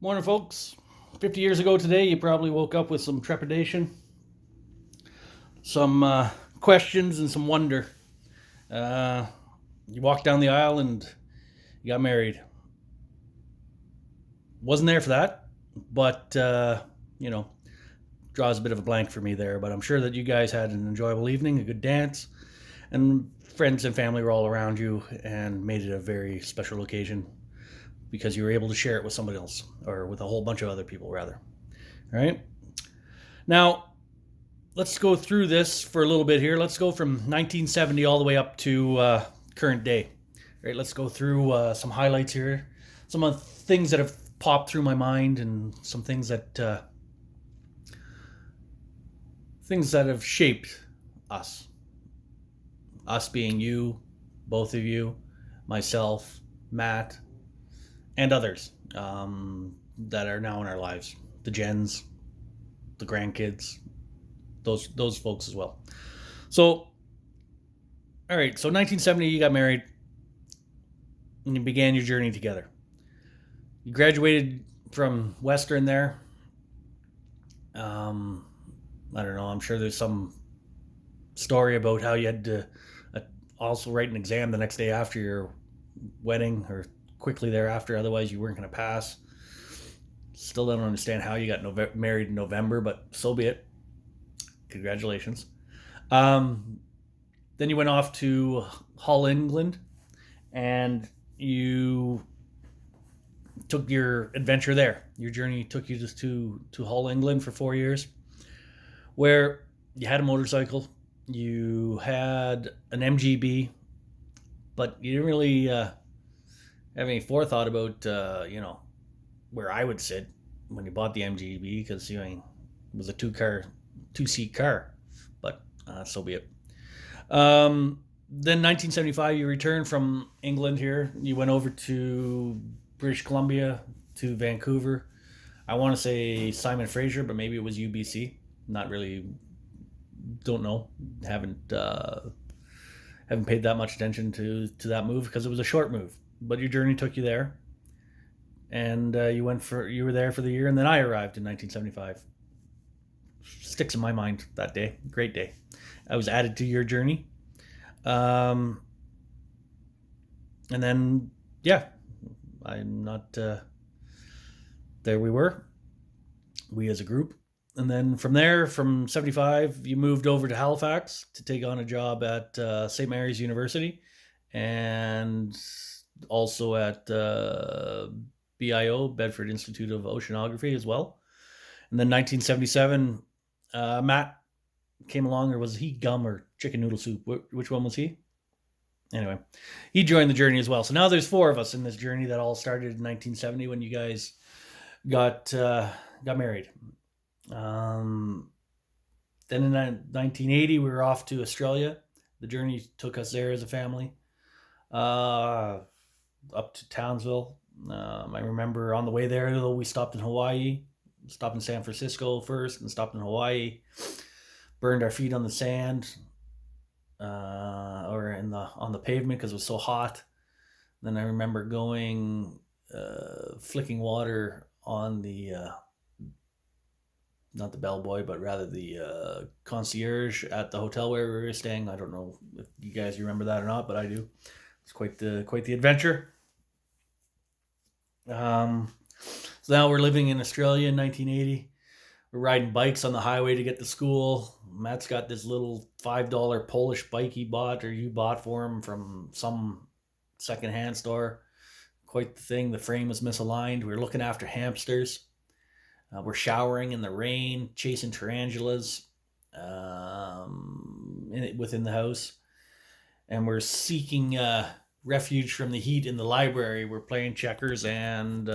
Morning, folks. 50 years ago today, you probably woke up with some trepidation, some questions, and some wonder. Uh, you walked down the aisle and you got married. Wasn't there for that, but, you know, draws a bit of a blank for me there. But I'm sure that you guys had an enjoyable evening, a good dance, and friends and family were all around you and made it a very special occasion because you were able to share it with somebody else or with a whole bunch of other people, rather. All right. Now, let's go through this for a little bit here. Let's go from 1970 all the way up to current day. All right, let's go through some highlights here, some of the things that have popped through my mind, and some things that have shaped us. Us being you, both of you, myself, Matt, and others that are now in our lives. The Jens, the grandkids, those folks as well. So, all right. So 1970, you got married, and you began your journey together. You graduated from Western there. Um, I don't know. I'm sure there's some story about how you had to also write an exam the next day after your wedding or quickly thereafter. Otherwise, you weren't going to pass. Still don't understand how you got married in November, but so be it. Congratulations. Um, then you went off to Hull, England, and you took your adventure there. Your journey took you just to Hull, England for 4 years, where you had a motorcycle, you had an MGB, but you didn't really have any forethought about where I would sit when you bought the MGB because it was a two seat car, but so be it. Then 1975, you returned from England here. You went over to British Columbia, to Vancouver. I want to say Simon Fraser, but maybe it was UBC. Not really. Don't know. Haven't paid that much attention to that move because it was a short move. But your journey took you there, and you were there for the year, and then I arrived in 1975. Sticks in my mind that day. Great day. I was added to your journey. And then, yeah, I'm not. There we as a group. And then from there, from 75, you moved over to Halifax to take on a job at St. Mary's University and also at BIO, Bedford Institute of Oceanography, as well. And then 1977, Matt came along, or was he gum or chicken noodle soup? Which one was he? Anyway, he joined the journey as well. So now there's four of us in this journey that all started in 1970 when you guys got married. Then in 1980, we were off to Australia. The journey took us there as a family, up to Townsville. I remember on the way there, though, we stopped in Hawaii, stopped in San Francisco first, and stopped in Hawaii. Burned our feet on the sand, or on the pavement because it was so hot. Then I remember going, flicking water on the not the bellboy, but rather the concierge at the hotel where we were staying. I don't know if you guys remember that or not, but I do. It's quite the adventure. So now we're living in Australia in 1980. We're riding bikes on the highway to get to school. Matt's got this little $5 Polish bike you bought for him from some secondhand store. Quite the thing. The frame was misaligned. We were looking after hamsters. We're showering in the rain, chasing tarantulas within the house. And we're seeking refuge from the heat in the library. We're playing checkers and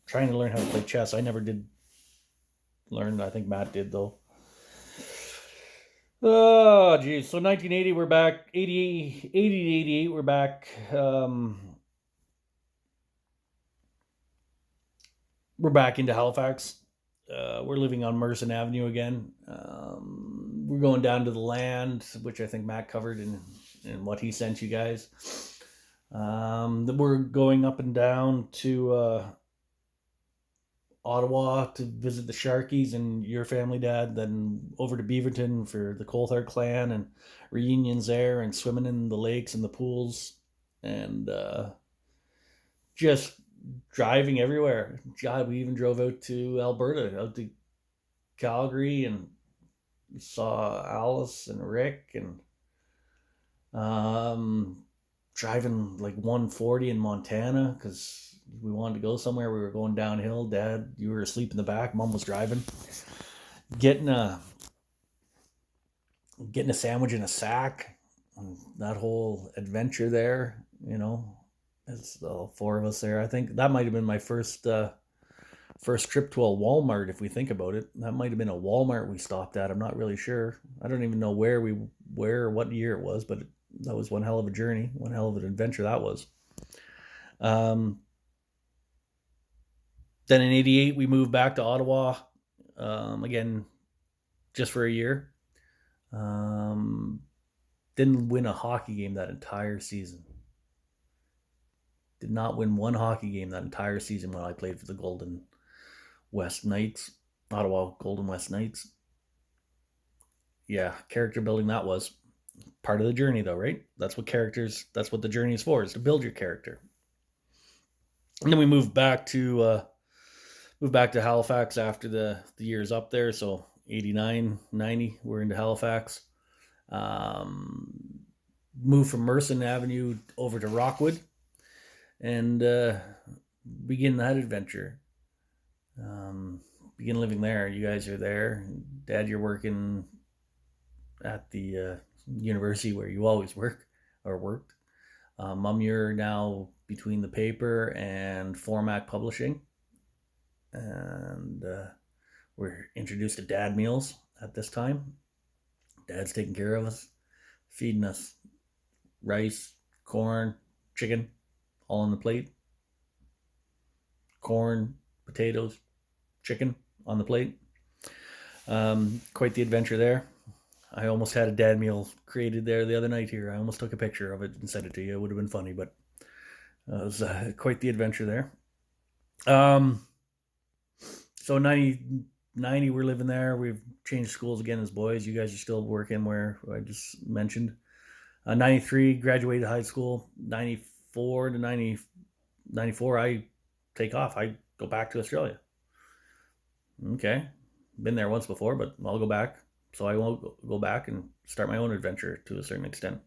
trying to learn how to play chess. I never did learn. I think Matt did, though. Oh, geez. So 1980, we're back. 80 to 88, we're back. We're back into Halifax. We're living on Merson Avenue again. We're going down to the land, which I think Matt covered in what he sent you guys. We're going up and down to Ottawa to visit the Sharkies and your family, Dad, then over to Beaverton for the Coulthard clan and reunions there and swimming in the lakes and the pools and just driving everywhere. God, we even drove out to Alberta, out to Calgary, and saw Alice and Rick and driving like 140 in Montana because we wanted to go somewhere. We were going downhill. Dad, you were asleep in the back. Mom was driving. Getting a sandwich in a sack. And that whole adventure there, as the four of us there. I think that might have been my first trip to a Walmart. If we think about it, that might have been a Walmart we stopped at. I'm not really sure. I don't even know where or what year it was, but that was one hell of a journey, one hell of an adventure that was. Then in '88 we moved back to Ottawa, again, just for a year. Didn't win a hockey game that entire season. Did not win one hockey game that entire season when I played for the Golden West Knights, Ottawa Golden West Knights. Yeah, character building that was part of the journey, though, right? That's what the journey is for, is to build your character. And then we moved back to Halifax after the years up there. So 89, 90, we're into Halifax. Moved from Merson Avenue over to Rockwood and begin that adventure. Begin living there. You guys are there. Dad, you're working at the university where you always worked. Mom, you're now between the paper and Formac Publishing. And we're introduced to Dad meals at this time. Dad's taking care of us, feeding us rice, corn, chicken, all on the plate. Corn, potatoes, chicken on the plate. Quite the adventure there. I almost had a Dad meal created there the other night here. I almost took a picture of it and sent it to you. It would have been funny, but it was quite the adventure there. So 90, we're living there. We've changed schools again as boys. You guys are still working where I just mentioned. 93, graduated high school. 94 to 94, I take off. I go back to Australia. Okay. Been there once before, but I'll go back. So I won't go back and start my own adventure to a certain extent.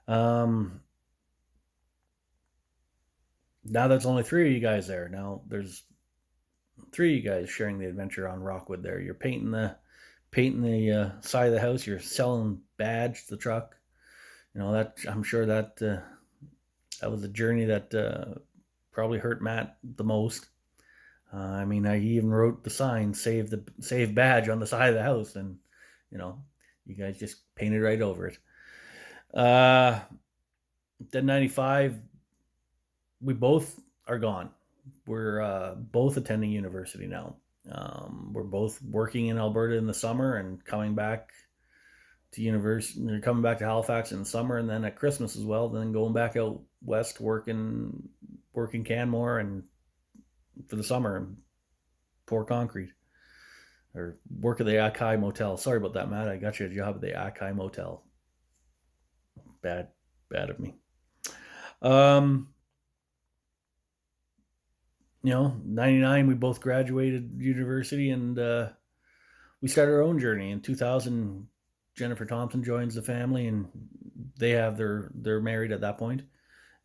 Now that's only three of you guys there. Now there's three of you guys sharing the adventure on Rockwood there. You're painting the side of the house. You're selling Badge, the truck. That I'm sure that that was a journey that probably hurt Matt the most. I even wrote the sign "Save Badge" on the side of the house, and you guys just painted right over it. Then 95, we both are gone. We're both attending university now. We're both working in Alberta in the summer and coming back to university, coming back to Halifax in the summer, and then at Christmas as well. Then going back out west working Canmore and for the summer and pour concrete or work at the Akai Motel. Sorry about that, Matt. I got you a job at the Akai Motel. Bad of me. 99, we both graduated university and we started our own journey. In 2000, Jennifer Thompson joins the family and they're married at that point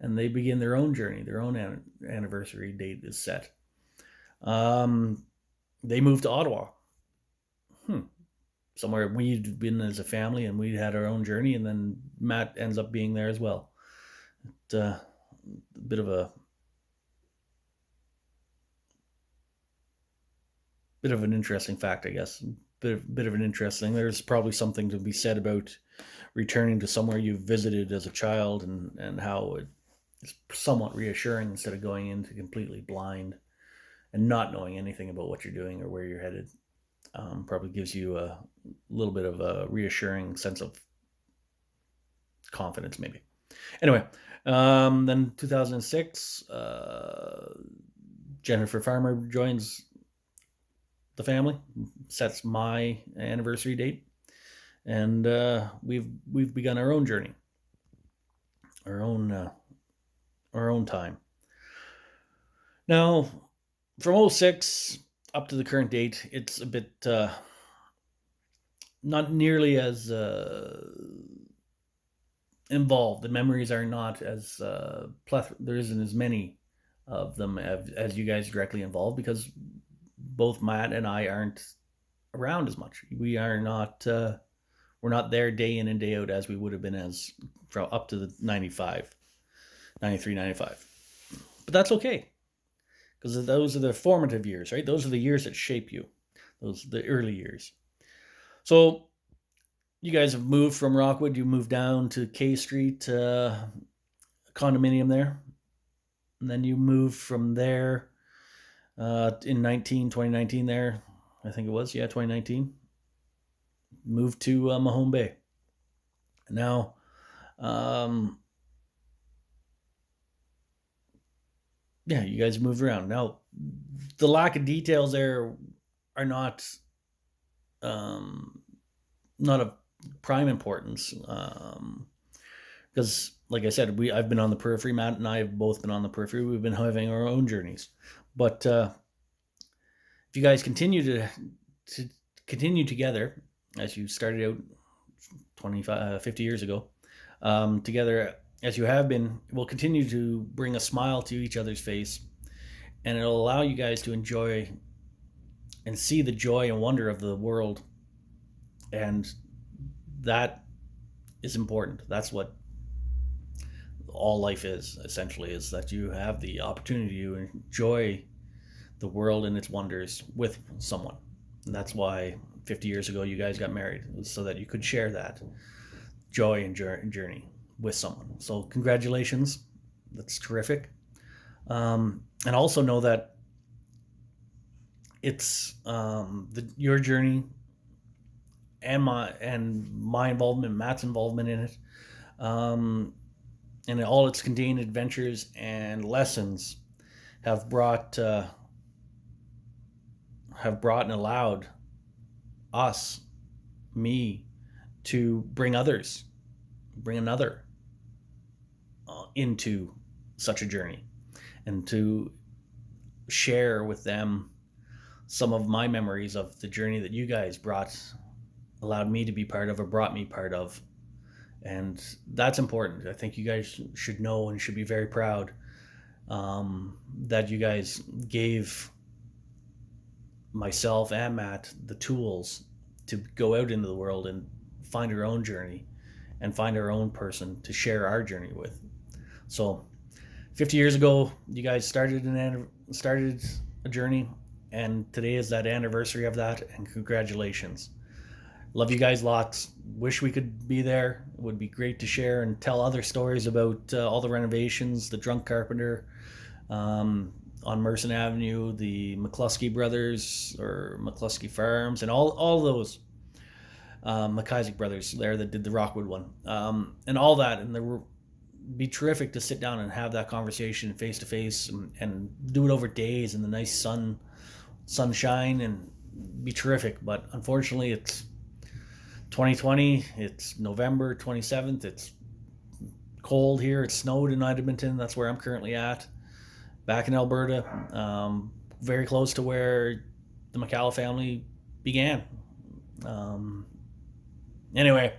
and they begin their own journey. Their own anniversary date is set. They moved to Ottawa. Somewhere we'd been as a family and we'd had our own journey, and then Matt ends up being there as well. A bit of an interesting fact, I guess. Bit of an interesting. There's probably something to be said about returning to somewhere you visited as a child and how it's somewhat reassuring instead of going into completely blind and not knowing anything about what you're doing or where you're headed. Probably gives you a little bit of a reassuring sense of confidence, maybe. Anyway, then 2006, Jennifer Farmer joins the family, sets my anniversary date, and we've begun our own journey, our own time. Now, from '06 up to the current date, it's a bit not nearly as involved. The memories are not as there isn't as many of them as you guys directly involved, because both Matt and I aren't around as much. We are not we're not there day in and day out as we would have been as from up to the 95, 93, 95. But that's okay, because those are the formative years, right? Those are the years that shape you. Those the early years. So you guys have moved from Rockwood. You moved down to K Street, condominium there, and then you moved from there in 2019 there, I think it was, 2019. Moved to Mahone Bay. Now, you guys moved around. Now, the lack of details there are not of prime importance, because, like I said, I've been on the periphery. Matt and I have both been on the periphery. We've been having our own journeys, but if you guys continue to continue together as you started out 50 years ago, together as you have been, will continue to bring a smile to each other's face, and it'll allow you guys to enjoy and see the joy and wonder of the world. And that is important. That's what all life is, essentially, is that you have the opportunity to enjoy the world and its wonders with someone. And that's why 50 years ago you guys got married, so that you could share that joy and journey with someone. So congratulations. That's terrific. And also know that it's your journey and my involvement, Matt's involvement in it, and all its contained adventures and lessons have brought and allowed me, to bring another into such a journey, and to share with them some of my memories of the journey that you guys allowed me to be part of, or brought me part of. And that's important. I think you guys should know and should be very proud that you guys gave myself and Matt the tools to go out into the world and find our own journey and find our own person to share our journey with. So 50 years ago, you guys started a journey, and today is that anniversary of that, and congratulations. Love you guys lots. Wish we could be there. It would be great to share and tell other stories about all the renovations, the Drunk Carpenter on Merson Avenue, the McCluskey brothers or McCluskey Farms, and all those McIsaac brothers there that did the Rockwood one, and all that. And there would be terrific to sit down and have that conversation face to face, and do it over days in the nice sunshine, and be terrific. But unfortunately, it's 2020. It's November 27th. It's cold here. It snowed in Edmonton. That's where I'm currently at, back in Alberta, very close to where the McCalla family began. Anyway,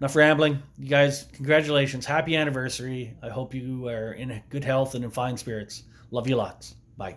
enough rambling. You guys, congratulations. Happy anniversary. I hope you are in good health and in fine spirits. Love you lots. Bye.